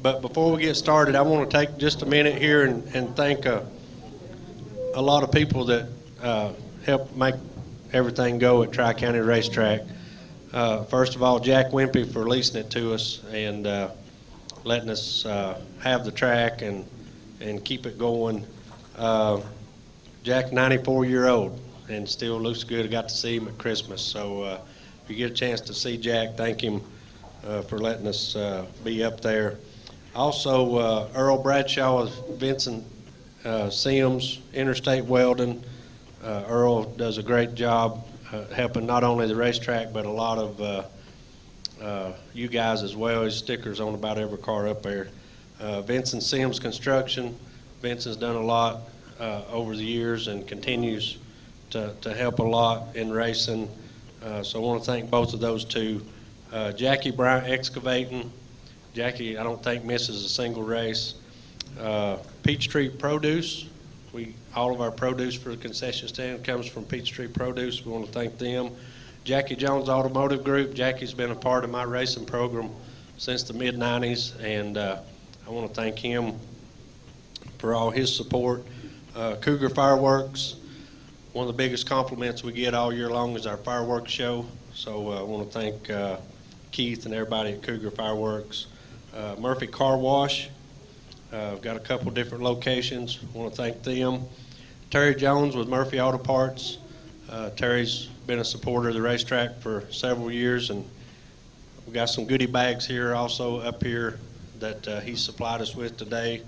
But before we get started, I want to take just a minute here and thank a lot of people that help make everything go at Tri-County Racetrack. First of all, Jack Wimpy for leasing it to us and letting us have the track and keep it going. Jack, 94-year-old, and still looks good. I got to see him at Christmas. So if you get a chance to see Jack, thank him for letting us be up there. Also, Earl Bradshaw with Vincent Sims, Interstate Welding. Earl does a great job helping not only the racetrack, but a lot of you guys as well. His stickers on about every car up there. Vincent Sims Construction. Vincent's done a lot over the years and continues to help a lot in racing. So I want to thank both of those two. Jackie Bryant Excavating. Jackie, I don't think misses a single race. Peachtree Produce. All of our produce for the concession stand comes from Peachtree Produce. We want to thank them. Jackie Jones Automotive Group. Jackie's been a part of my racing program since the mid-90s, and I want to thank him for all his support. Cougar Fireworks. One of the biggest compliments we get all year long is our fireworks show. So I want to thank Keith and everybody at Cougar Fireworks. Murphy Car Wash. I've got a couple different locations. I want to thank them. Terry Jones with Murphy Auto Parts. Terry's been a supporter of the racetrack for several years, and we've got some goodie bags here also up here that he supplied us with today.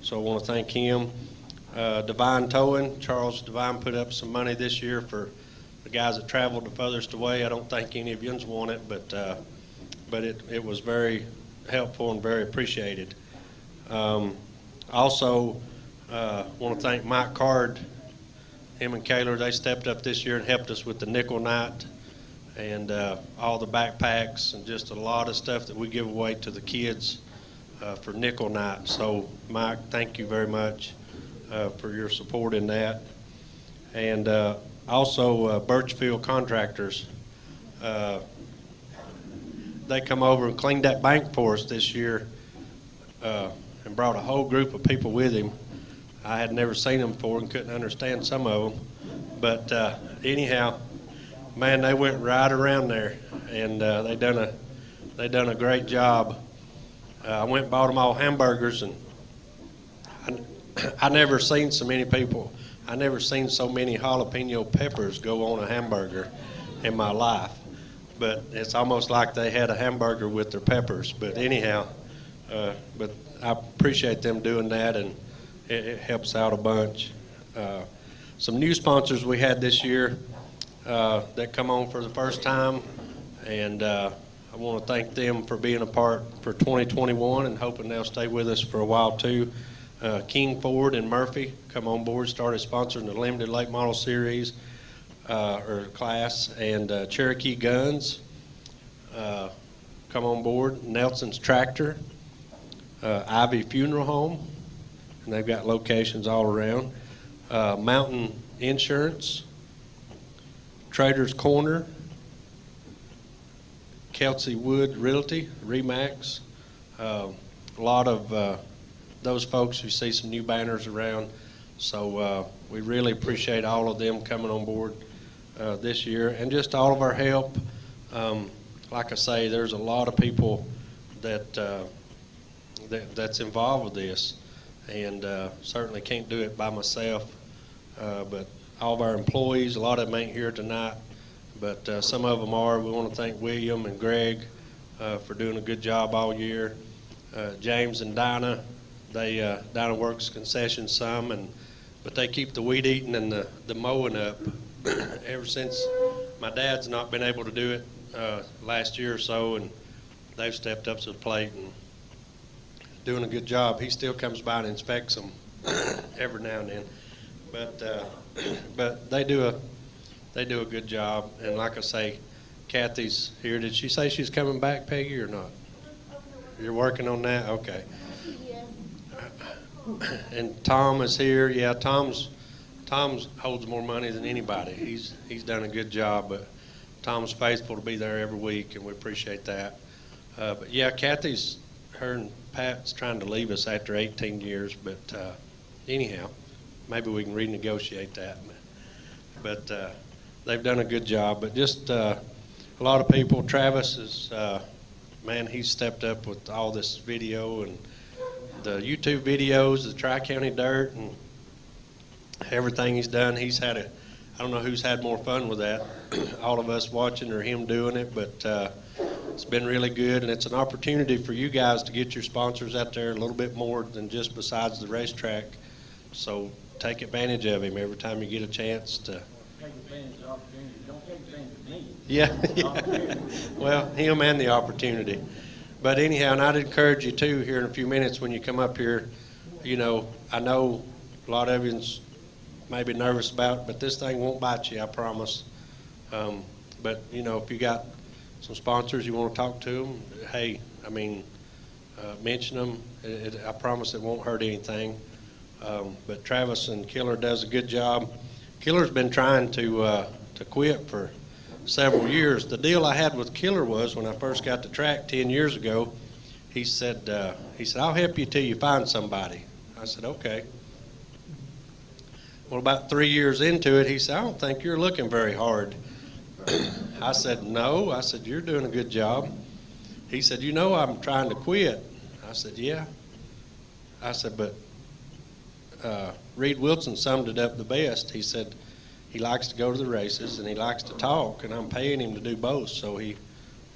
So I want to thank him. Divine Towing. Charles Divine put up some money this year for the guys that traveled the furthest away. I don't think any of yous won it, but it was very helpful and very appreciated. Also, want to thank Mike Card. Him and Kaylor, they stepped up this year and helped us with the nickel night and all the backpacks and just a lot of stuff that we give away to the kids for nickel night. So, Mike, thank you very much for your support in that. And also, Birchfield Contractors. They come over and cleaned that bank for us this year and brought a whole group of people with him. I had never seen them before and couldn't understand some of them. But anyhow, man, they went right around there, and they done a great job. I went and bought them all hamburgers, and I never seen so many people. I never seen so many jalapeno peppers go on a hamburger in my life. But it's almost like they had a hamburger with their peppers. But anyhow, but I appreciate them doing that, and it helps out a bunch. Some new sponsors we had this year that come on for the first time, and I want to thank them for being a part for 2021 and hoping they'll stay with us for a while too. King Ford and Murphy come on board, started sponsoring the limited late model series or class, and Cherokee Guns come on board. Nelson's Tractor, Ivy Funeral Home, and they've got locations all around. Mountain Insurance, Trader's Corner, Kelsey Wood Realty, Remax. A lot of those folks. You see some new banners around. So we really appreciate all of them coming on board this year, and just all of our help. Like I say, there's a lot of people that's involved with this, and certainly can't do it by myself. But all of our employees, a lot of them ain't here tonight, but some of them are. We want to thank William and Greg for doing a good job all year. James and Dinah, Dinah works concessions some, but they keep the weed eating and the mowing up ever since my dad's not been able to do it last year or so, and they've stepped up to the plate and doing a good job. He still comes by and inspects them every now and then, but they do a good job. And like I say, Kathy's here. Did she say she's coming back, Peggy, or not? You're working on that? Okay. And Tom is here. Yeah, Tom's holds more money than anybody. He's done a good job, but Tom's faithful to be there every week, and we appreciate that. But yeah, Kathy's her and Pat's trying to leave us after 18 years, but anyhow, maybe we can renegotiate that. But they've done a good job. But just a lot of people. Travis is, man, he's stepped up with all this video and the YouTube videos, the Tri-County Dirt, and everything he's done. He's had I don't know who's had more fun with that, all of us watching or him doing it, but it's been really good, and it's an opportunity for you guys to get your sponsors out there a little bit more than just besides the racetrack. So take advantage of him every time you get a chance to. Take advantage of the opportunity. Don't take advantage of me. Yeah. Well, him and the opportunity. But anyhow, and I'd encourage you too here in a few minutes when you come up here. You know, I know a lot of you's maybe nervous about it, but this thing won't bite you, I promise. But you know, if you got some sponsors you want to talk to them, hey, I mean, mention them. I promise it won't hurt anything. But Travis and Killer does a good job. Killer's been trying to quit for several years. The deal I had with Killer was when I first got the track 10 years ago, he said, I'll help you till you find somebody. I said, okay. Well, about 3 years into it, he said, I don't think you're looking very hard. I said, no. I said, you're doing a good job. He said, you know, I'm trying to quit. I said, yeah. I said, but Reed Wilson summed it up the best. He said he likes to go to the races and he likes to talk, and I'm paying him to do both. So he,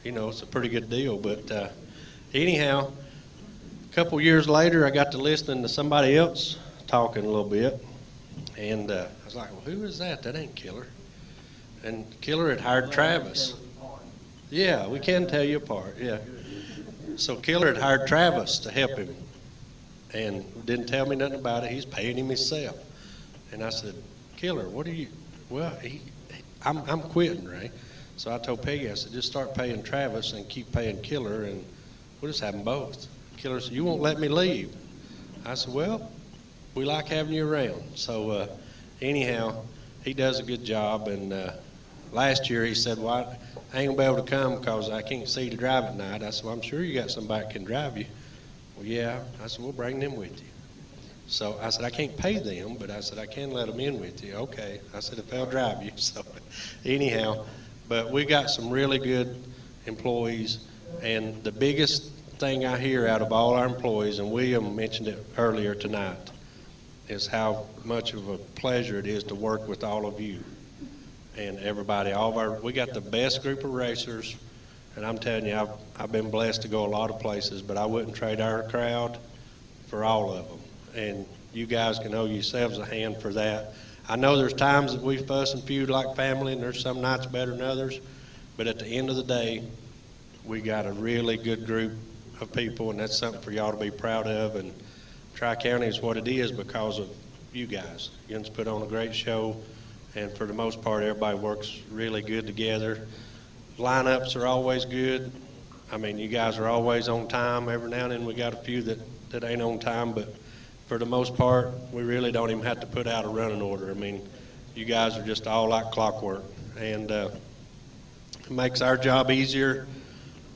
you know, it's a pretty good deal. But anyhow, a couple years later, I got to listening to somebody else talking a little bit. And I was like, well, who is that? That ain't Killer. And Killer had hired Travis. Yeah, we can tell you apart, yeah. So Killer had hired Travis to help him and didn't tell me nothing about it. He's paying him himself. And I said, Killer, what are you, well, I'm quitting, Ray. So I told Peggy, I said, just start paying Travis and keep paying Killer, and we'll just have them both. Killer said, you won't let me leave. I said, well, we like having you around. So anyhow, he does a good job. And last year he said, well, I ain't gonna be able to come because I can't see to drive at night. I said, well, I'm sure you got somebody that can drive you. Well, yeah. I said, we'll bring them with you. So I said, I can't pay them, but I said, I can let them in with you. Okay. I said, if they'll drive you. So anyhow, but we got some really good employees. And the biggest thing I hear out of all our employees, and William mentioned it earlier tonight, is how much of a pleasure it is to work with all of you and everybody. We got the best group of racers, and I'm telling you, I've been blessed to go a lot of places, but I wouldn't trade our crowd for all of them. And you guys can owe yourselves a hand for that. I know there's times that we fuss and feud like family, and there's some nights better than others, but at the end of the day, we got a really good group of people, and that's something for y'all to be proud of. And Tri-County is what it is because of you guys. You guys put on a great show, and for the most part, everybody works really good together. Lineups are always good. I mean, you guys are always on time. Every now and then we got a few that ain't on time, but for the most part, we really don't even have to put out a running order. I mean, you guys are just all like clockwork, and it makes our job easier.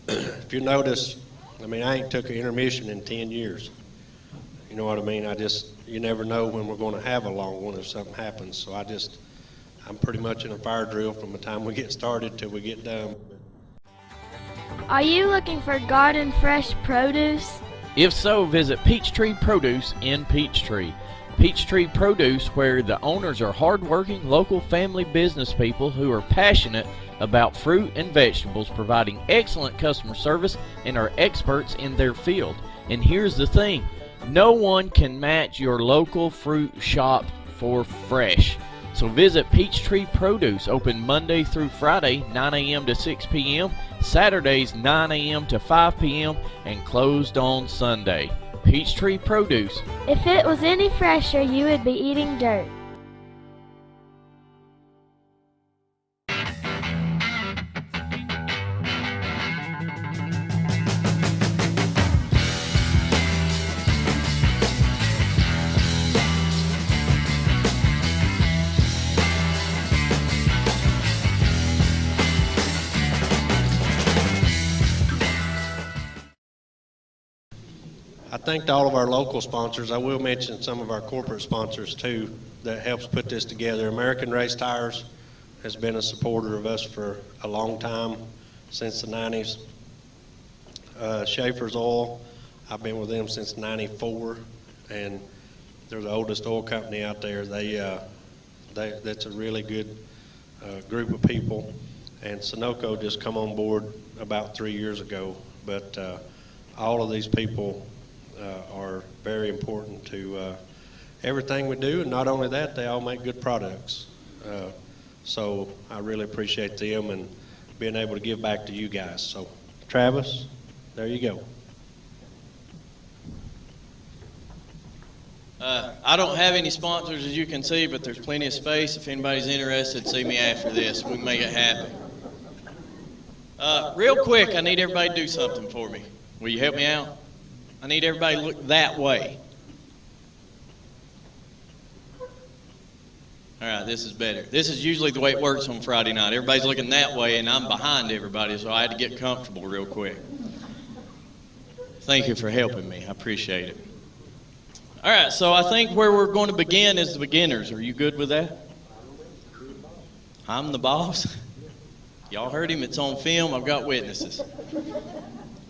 If you notice, I mean, I ain't took an intermission in 10 years. You know what I mean? You never know when we're going to have a long one if something happens. So I'm pretty much in a fire drill from the time we get started till we get done. Are you looking for garden fresh produce? If so, visit Peachtree Produce in Peachtree. Peachtree Produce, where the owners are hardworking local family business people who are passionate about fruit and vegetables, providing excellent customer service and are experts in their field. And here's the thing, no one can match your local fruit shop for fresh. So visit Peachtree Produce, open Monday through Friday, 9 a.m. to 6 p.m., Saturdays 9 a.m. to 5 p.m., and closed on Sunday. Peachtree Produce. If it was any fresher, you would be eating dirt. I thanked all of our local sponsors. I will mention some of our corporate sponsors too that helps put this together. American Race Tires has been a supporter of us for a long time, since the 90s. Schaefer's Oil, I've been with them since 94, and they're the oldest oil company out there. That's a really good group of people. And Sunoco just come on board about 3 years ago. But all of these people are very important to everything we do. And not only that, they all make good products. So I really appreciate them and being able to give back to you guys. So Travis, there you go. I don't have any sponsors, as you can see, but there's plenty of space. If anybody's interested, see me after this. We can make it happen. Real quick, I need everybody to do something for me. Will you help me out? I need everybody to look that way. All right, this is better. This is usually the way it works on Friday night. Everybody's looking that way, and I'm behind everybody, so I had to get comfortable real quick. Thank you for helping me. I appreciate it. All right, so I think where we're going to begin is the beginners. Are you good with that? I'm the boss. Y'all heard him. It's on film. I've got witnesses.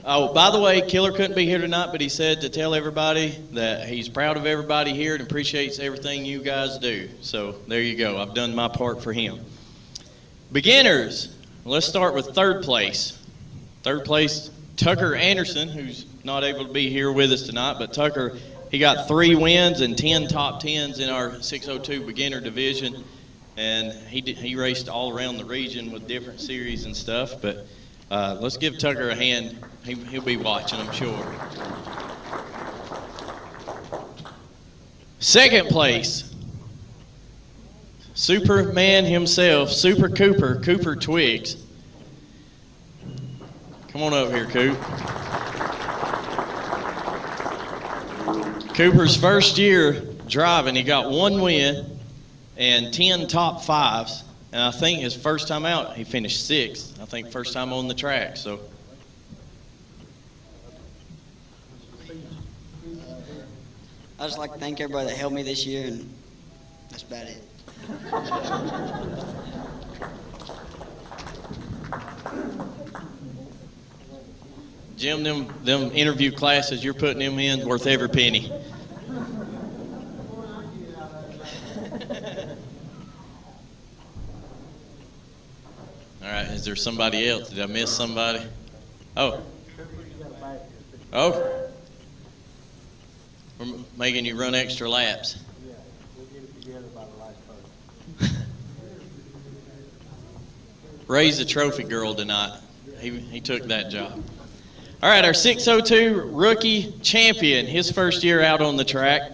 Oh, by the way, Killer couldn't be here tonight, but he said to tell everybody that he's proud of everybody here and appreciates everything you guys do. So there you go. I've done my part for him. Beginners. Let's start with third place. Third place, Tucker Anderson, who's not able to be here with us tonight, but Tucker, he got 3 wins and 10 top 10s in our 602 beginner division, and he raced all around the region with different series and stuff. But let's give Tucker a hand. He'll be watching, I'm sure. Second place, Superman himself, Super Cooper, Cooper Twiggs. Come on up here, Coop. Cooper's first year driving, he got 1 win and 10 top 5s. And I think his first time out, he finished 6th. I think first time on the track, so. I'd just like to thank everybody that helped me this year, and that's about it. Jim, them interview classes you're putting him in, worth every penny. All right, is there somebody else? Did I miss somebody? Oh. Oh. We're making you run extra laps. Yeah, we'll get it together by the last part. Ray's the trophy girl tonight. He took that job. All right, our 602 rookie champion, his first year out on the track.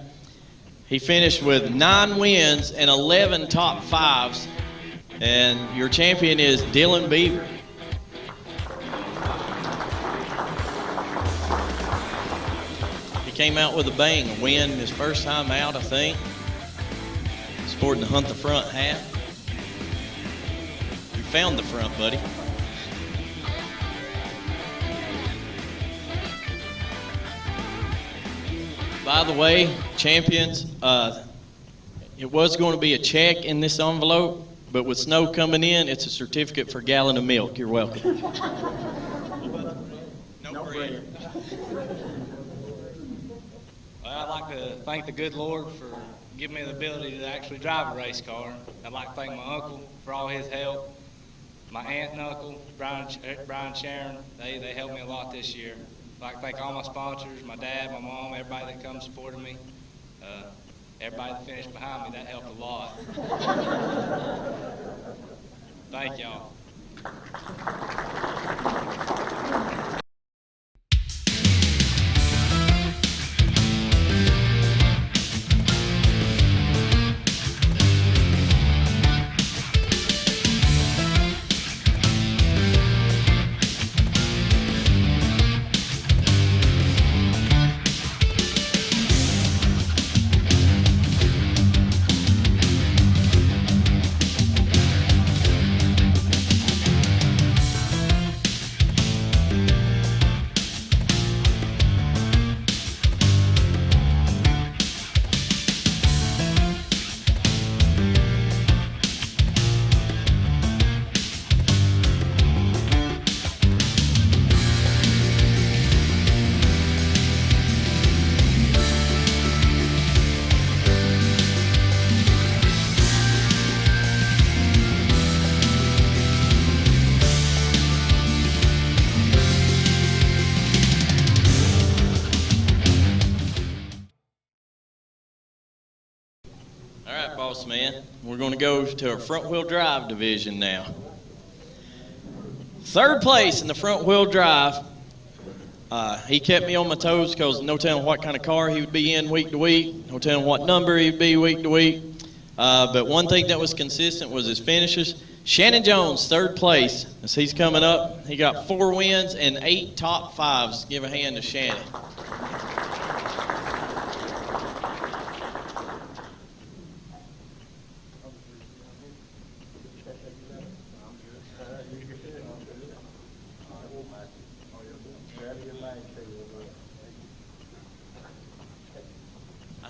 He finished with 9 wins and 11 top 5s. And your champion is Dylan Beaver. He came out with a bang, a win his first time out, I think. Sporting the Hunt the Front hat. You found the front, buddy. By the way, champions, it was going to be a check in this envelope, but with snow coming in, it's a certificate for a gallon of milk. You're welcome. No bread. Well, I'd like to thank the good Lord for giving me the ability to actually drive a race car. I'd like to thank my uncle for all his help, my aunt and uncle, Brian and Sharon. They helped me a lot this year. I'd like to thank all my sponsors, my dad, my mom, everybody that come supported me. Everybody that finished behind me, that helped a lot. Thank y'all. Ross, man. We're going to go to our front-wheel drive division now. Third place in the front-wheel drive. He kept me on my toes because no telling what kind of car he would be in week to week, no telling what number he'd be week to week. But one thing that was consistent was his finishes. Shannon Jones, third place. As he's coming up, he got 4 wins and 8 top 5s. Give a hand to Shannon.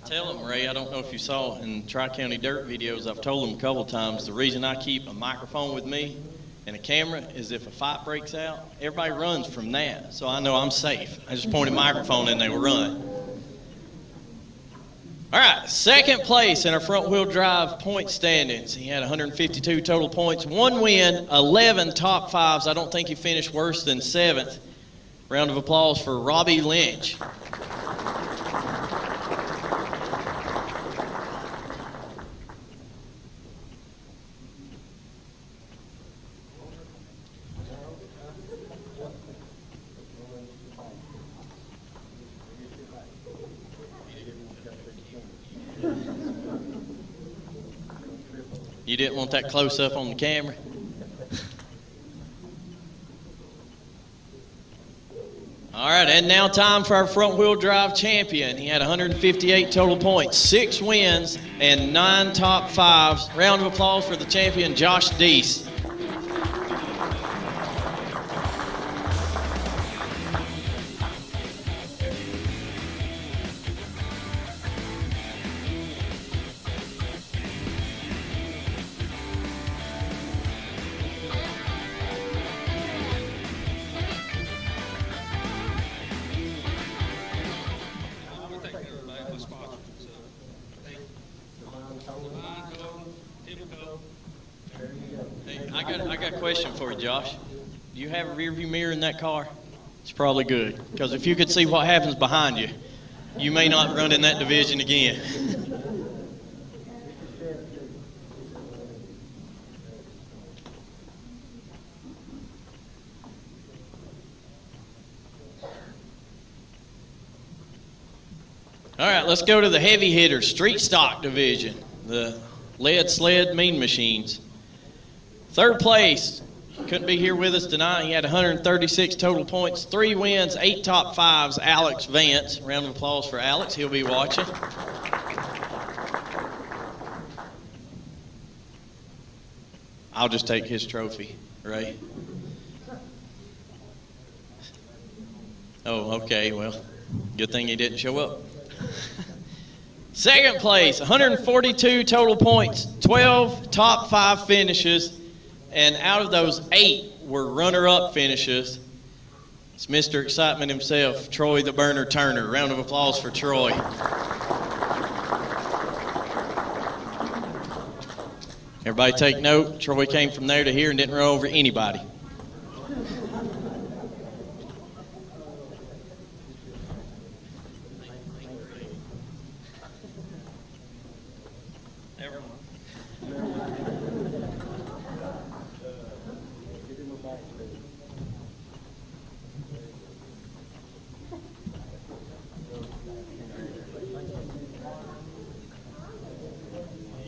Tell them, Ray, I don't know if you saw in Tri-County Dirt videos, I've told them a couple times, the reason I keep a microphone with me and a camera is if a fight breaks out, everybody runs from that. So I know I'm safe. I just point a microphone and they will run. All right, second place in our front-wheel drive point standings. He had 152 total points, 1 win, 11 top 5s. I don't think he finished worse than 7th. Round of applause for Robbie Lynch. You didn't want that close-up on the camera? All right, and now time for our front-wheel drive champion. He had 158 total points, 6 wins, and 9 top 5s. Round of applause for the champion, Josh Deese. I got a question for you, Josh. Do you have a rearview mirror in that car? It's probably good, because if you could see what happens behind you, you may not run in that division again. All right, let's go to the heavy hitters, street stock division, the lead sled mean machines. Third place, couldn't be here with us tonight. He had 136 total points, 3 wins, 8 top 5s, Alex Vance. Round of applause for Alex, he'll be watching. I'll just take his trophy, Ray. Oh, okay, well, good thing he didn't show up. Second place, 142 total points, 12 top 5 finishes, and out of those 8 were runner-up finishes. It's Mr. Excitement himself, Troy the Burner Turner. Round of applause for Troy. Everybody take note, Troy came from there to here and didn't run over anybody.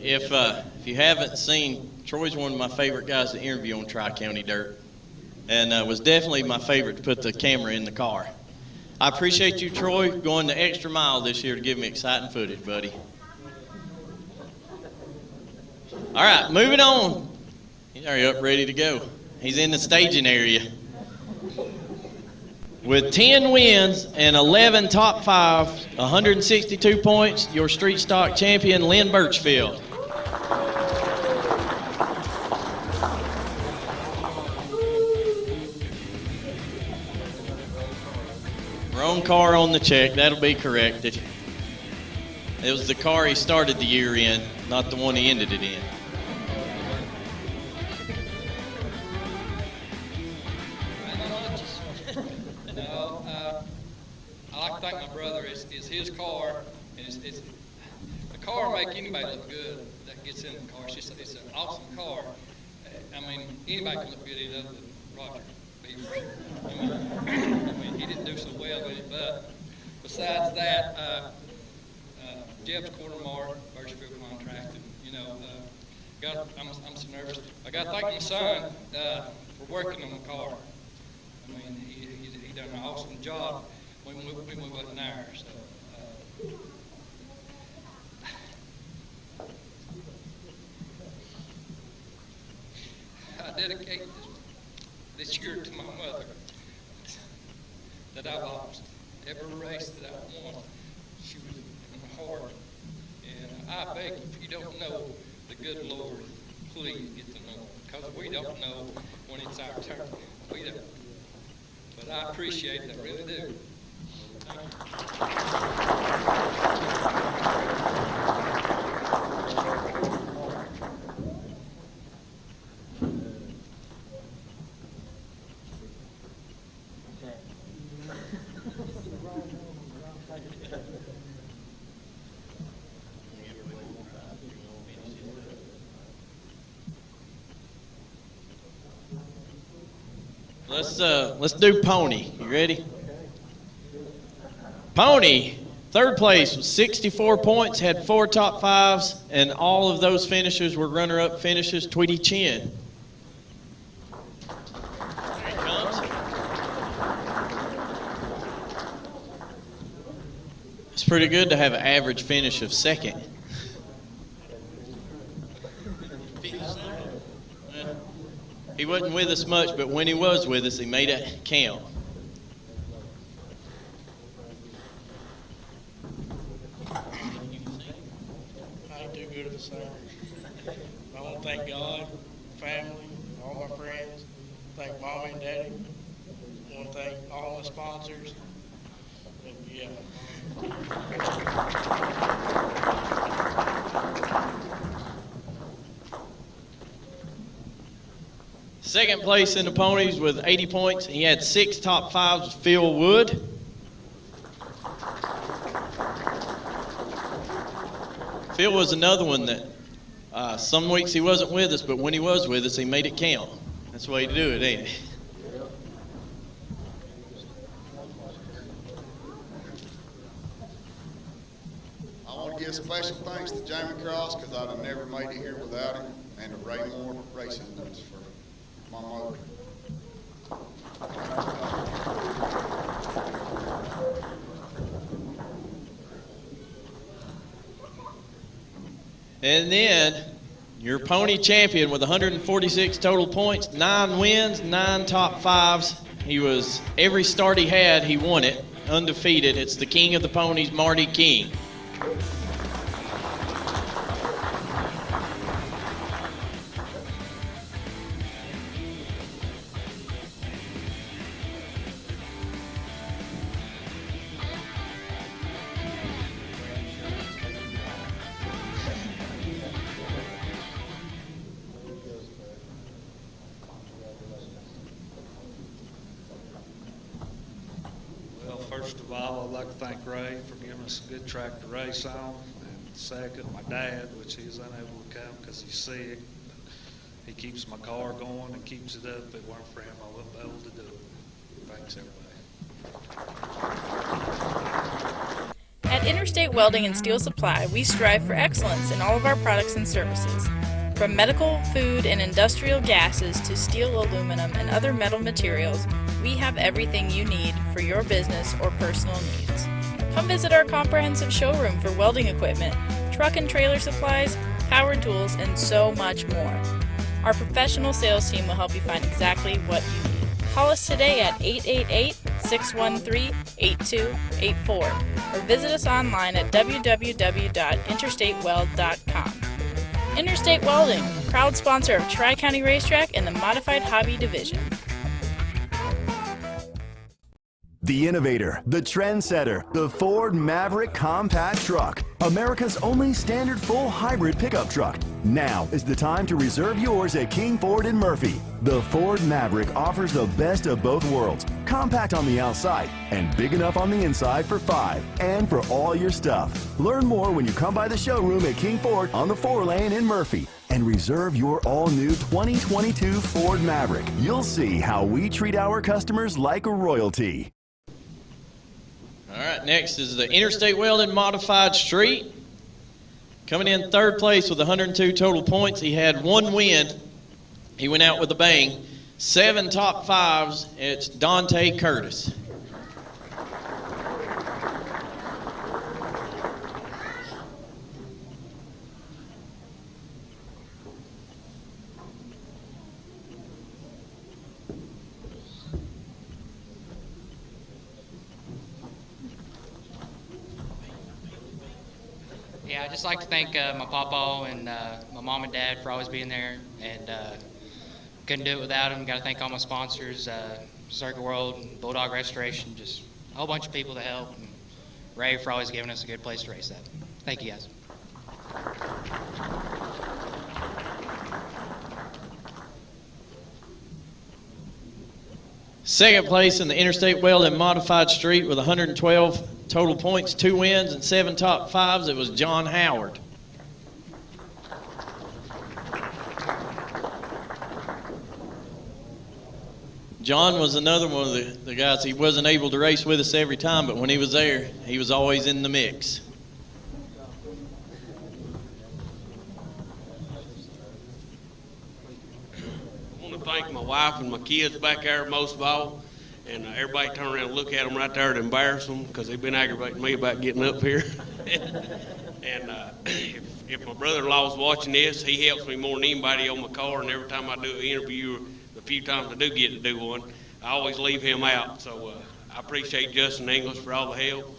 If you haven't seen, Troy's one of my favorite guys to interview on Tri-County Dirt, and was definitely my favorite to put the camera in the car. I appreciate you, Troy, going the extra mile this year to give me exciting footage, buddy. All right, moving on. He's already up, ready to go. He's in the staging area. With 10 wins and 11 top 5s, 162 points, your street stock champion, Lynn Birchfield. Wrong car on the check, that'll be corrected. It was the car he started the year in, not the one he ended it in. I like to thank my brother. It's his car, and it's the car make anybody look good that gets in the car. It's an awesome car. I mean, anybody can look good in it other than Roger Beavers. I mean, he didn't do so well with it, but besides that, Jeff's quarter-mark, Birchfield contract, and, you know, I'm so nervous. I got to thank my son for working on the car. I mean, he done an awesome job when we wasn't there. So, I dedicate this year to my mother that I lost. Every race that I won, she was in my heart. And I beg you, if you don't know the good Lord, please get to know him, because we don't know when it's our turn. We don't. But I appreciate it, I really do. Thank Let's do Pony. You ready? Pony, third place with 64 points, had 4 top 5s, and all of those finishers were runner-up finishers. Tweety Chin. There he comes. It's pretty good to have an average finish of second. He wasn't with us much, but when he was with us, he made it count. I ain't too good at the song. I want to thank God, family, all my friends, thank Mommy and Daddy. I want to thank all my sponsors. And yeah. Second place in the ponies with 80 points. He had 6 top 5s with Phil Wood. Phil was another one that some weeks he wasn't with us, but when he was with us, he made it count. That's the way to do it, ain't it? I want to give special thanks to Jamie Cross, because I'd have never made it here without him, and to Ray Moore Racing Boots for my mother. And then your pony champion with 146 total points, 9 wins, 9 top 5s. He was, every start he had, he won it, undefeated. It's the king of the ponies, Marty King. First of all, I'd like to thank Ray for giving us a good track to race on. And second, my dad, which he's unable to come because he's sick. He keeps my car going and keeps it up. If it weren't for him, I wouldn't be able to do it. Thanks, everybody. At Interstate Welding and Steel Supply, we strive for excellence in all of our products and services. From medical, food, and industrial gases to steel, aluminum, and other metal materials, we have everything you need for your business or personal needs. Come visit our comprehensive showroom for welding equipment, truck and trailer supplies, power tools, and so much more. Our professional sales team will help you find exactly what you need. Call us today at 888-613-8284 or visit us online at www.interstateweld.com. Interstate Welding, proud sponsor of Tri-County Racetrack and the Modified Hobby Division. The innovator, the trendsetter, the Ford Maverick compact truck, America's only standard full hybrid pickup truck. Now is the time to reserve yours at King Ford in Murphy. The Ford Maverick offers the best of both worlds, compact on the outside and big enough on the inside for 5 and for all your stuff. Learn more when you come by the showroom at King Ford on the 4-lane in Murphy and reserve your all-new 2022 Ford Maverick. You'll see how we treat our customers like royalty. All right, next is the Interstate Welding Modified Street. Coming in third place with 102 total points. He had 1 win. He went out with a bang. 7 top 5s. It's Dante Curtis. Yeah, I'd just like to thank my papa and my mom and dad for always being there, and couldn't do it without them. Got to thank all my sponsors, Circuit World, and Bulldog Restoration, just a whole bunch of people that helped, and Ray for always giving us a good place to race at. Thank you, guys. Second place in the Interstate Welding Modified Street with 112 total points, 2 wins and 7 top 5s. It was John Howard. John was another one of the guys. He wasn't able to race with us every time, but when he was there, he was always in the mix. Thank my wife and my kids back there most of all, and everybody turn around and look at them right there to embarrass them because they've been aggravating me about getting up here. And if my brother-in-law is watching this, he helps me more than anybody on my car, and every time I do an interview, the few times I do get to do one, I always leave him out. So I appreciate Justin English for all the help.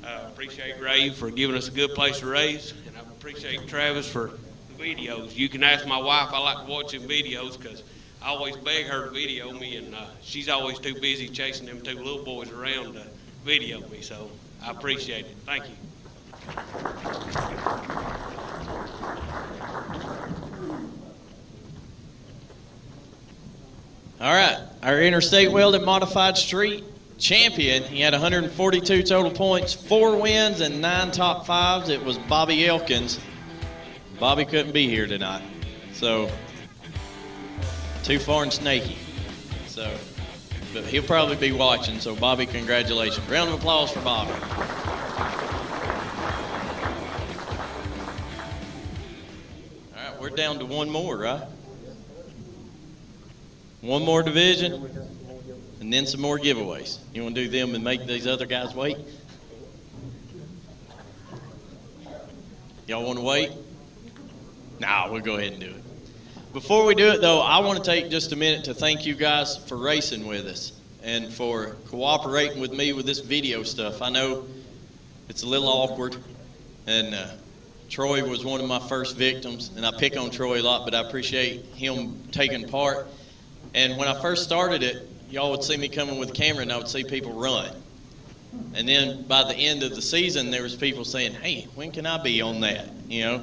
Appreciate Ray for giving us a good place to race, and I appreciate Travis for the videos. You can ask my wife. I like watching videos because I always beg her to video me, and she's always too busy chasing them 2 little boys around to video me, so I appreciate it. Thank you. All right, our Interstate Welding Modified Street champion. He had 142 total points, 4 wins and 9 top 5s. It was Bobby Elkins. Bobby couldn't be here tonight, so too far and snaky. So, but he'll probably be watching. So, Bobby, congratulations! Round of applause for Bobby. All right, we're down to 1 more, right? 1 more division, and then some more giveaways. You want to do them and make these other guys wait? Y'all want to wait? Nah, we'll go ahead and do it. Before we do it, though, I want to take just a minute to thank you guys for racing with us and for cooperating with me with this video stuff. I know it's a little awkward, and Troy was one of my first victims, and I pick on Troy a lot, but I appreciate him taking part. And when I first started it, y'all would see me coming with a camera, and I would see people run. And then by the end of the season, there was people saying, hey, when can I be on that, you know?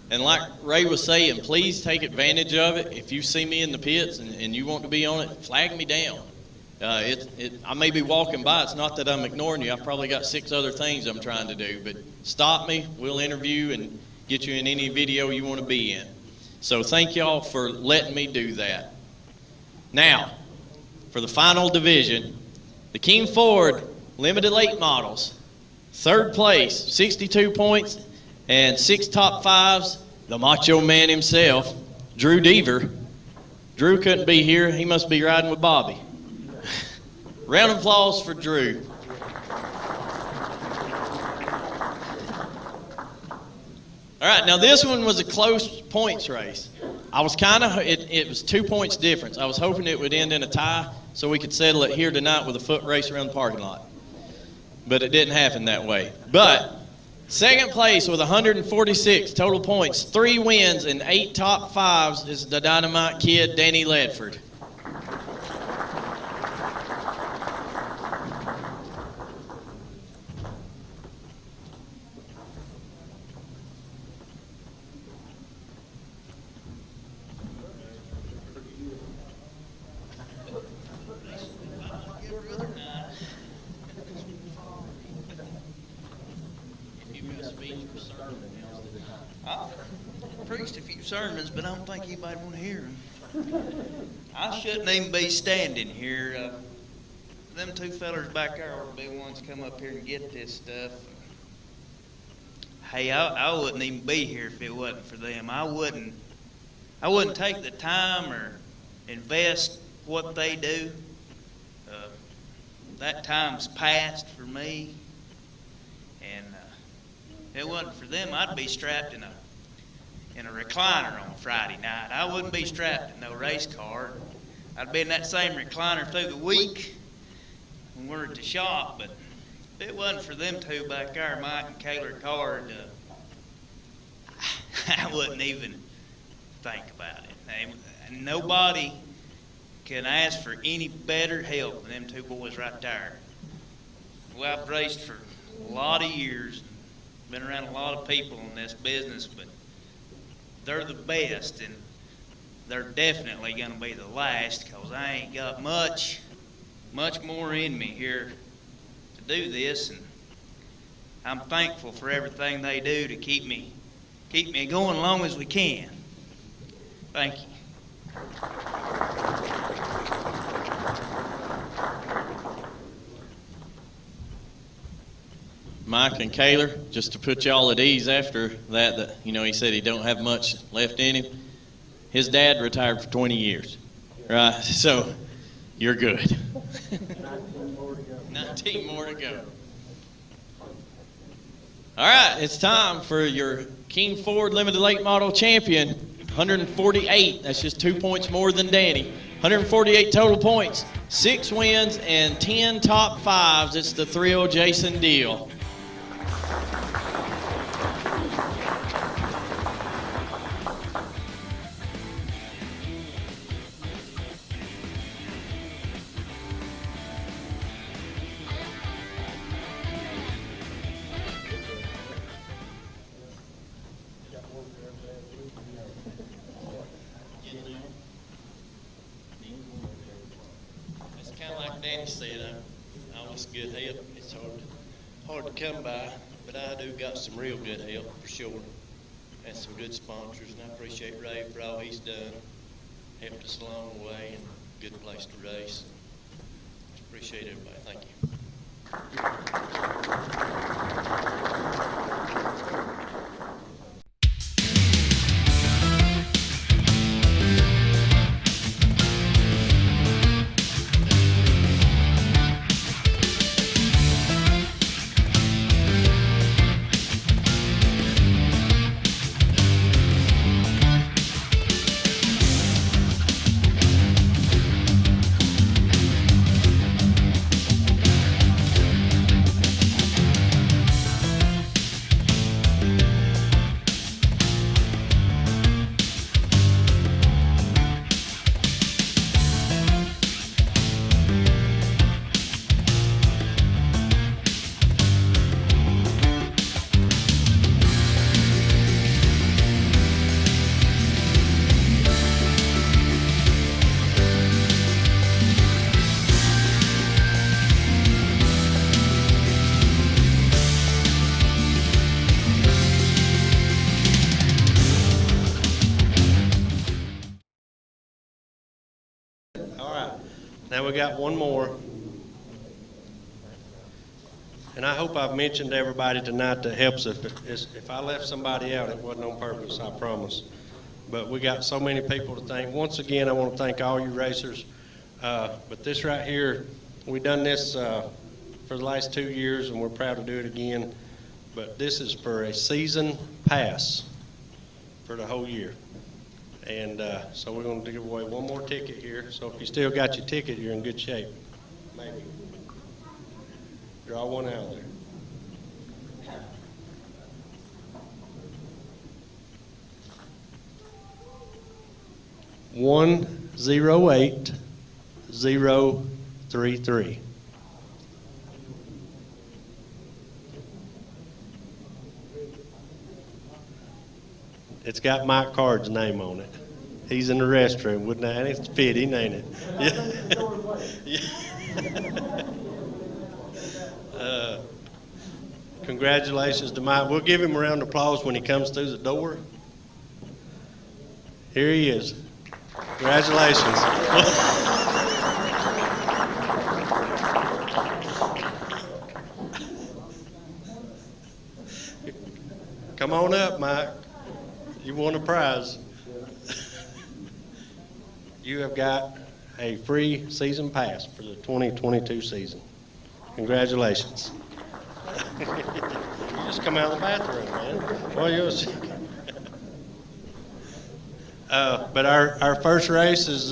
And like Ray was saying, please take advantage of it. If you see me in the pits and you want to be on it, flag me down. I may be walking by. It's not that I'm ignoring you. I've probably got 6 other things I'm trying to do. But stop me. We'll interview and get you in any video you want to be in. So thank y'all for letting me do that. Now, for the final division, the King Ford Limited Late Models. 3rd place, 62 points. And 6 top 5s, the Macho Man himself, Drew Deaver. Drew couldn't be here. He must be riding with Bobby. Round of applause for Drew. All right, now this one was a close points race. I was it was 2 points difference. I was hoping it would end in a tie so we could settle it here tonight with a foot race around the parking lot. But it didn't happen that way. But 2nd place with 146 total points, 3 wins and 8 top 5s is the Dynamite Kid, Danny Ledford. preached a few sermons, but I don't think anybody want to hear them. I shouldn't even be standing here. Them two fellers back there ought to be the ones to come up here and get this stuff. Hey, I wouldn't even be here if it wasn't for them. I wouldn't take the time or invest what they do. That time's passed for me, and if it wasn't for them, I'd be strapped in a recliner on Friday night. I wouldn't be strapped in no race car. I'd be in that same recliner through the week when we're at the shop. But if it wasn't for them two back there, Mike and Kayla Card, I wouldn't even think about it. Nobody can ask for any better help than them two boys right there. Well, I've raced for a lot of years, been around a lot of people in this business, but they're the best, and they're definitely going to be the last, because I ain't got much more in me here to do this, and I'm thankful for everything they do to keep me going as long as we can. Thank you. Mike and Kaylor, just to put y'all at ease after that, he said he don't have much left in him. His dad retired for 20 years, right? So you're good. 19 more to go. All right, it's time for your King Ford Limited Late Model Champion, 148. That's just 2 points more than Danny. 148 total points, 6 wins, and 10 top fives. It's the Thrill Jason Deal. Danny said, I was good help. It's hard to come by, but I do got some real good help for sure. And some good sponsors, and I appreciate Ray for all he's done. Helped us along the way, and good place to race. Appreciate everybody. Thank you. Now we got one more. And I hope I've mentioned to everybody tonight that helps. If I left somebody out, it wasn't on purpose, I promise. But we got so many people to thank. Once again, I want to thank all you racers. But this right here, we done this for the last 2 years, and we're proud to do it again. But this is for a season pass for the whole year. And so we're going to give away one more ticket here. So if you still got your ticket, you're in good shape. Maybe. Draw one out there. One 08033. It's got Mike Card's name on it. He's in the restroom, wouldn't it? And it's fitting, ain't it? Yeah. Congratulations to Mike. We'll give him a round of applause when he comes through the door. Here he is. Congratulations. Come on up, Mike. You won a prize. You have got a free season pass for the 2022 season. Congratulations. You just come out of the bathroom, man. Well, but our first race is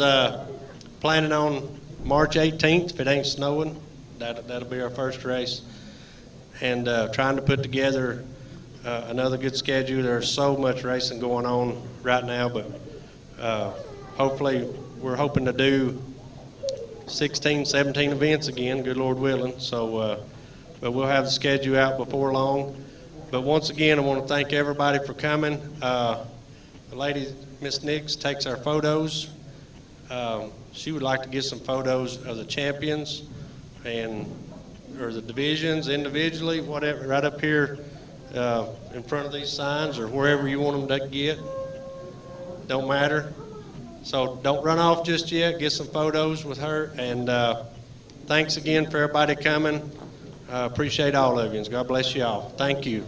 planning on March 18th. If it ain't snowing, that'll be our first race. And trying to put together another good schedule. There's so much racing going on right now, but hopefully we're hoping to do 16, 17 events again, good Lord willing. So, but we'll have the schedule out before long. But once again, I want to thank everybody for coming. The lady, Miss Nix, takes our photos. She would like to get some photos of the champions or the divisions individually, whatever, right up here in front of these signs or wherever you want them to get. Don't matter. So don't run off just yet. Get some photos with her. And thanks again for everybody coming. Appreciate all of you. God bless you all. Thank you.